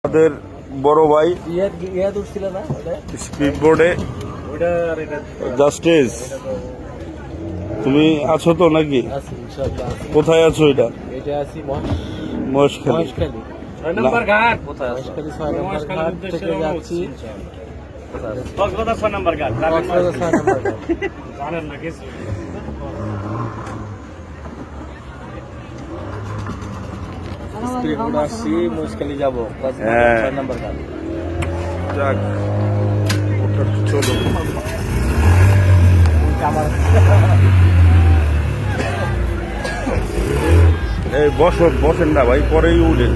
আমাদের বড় ভাই স্পিড বোর্ডে জাস্টিস, তুমি আছো তো নাকি? কোথায় আছো? এটা মহেশখালী মহেশখালী যাবো। যাক, চলো। এই বসেন না ভাই, পরেই উঠেন।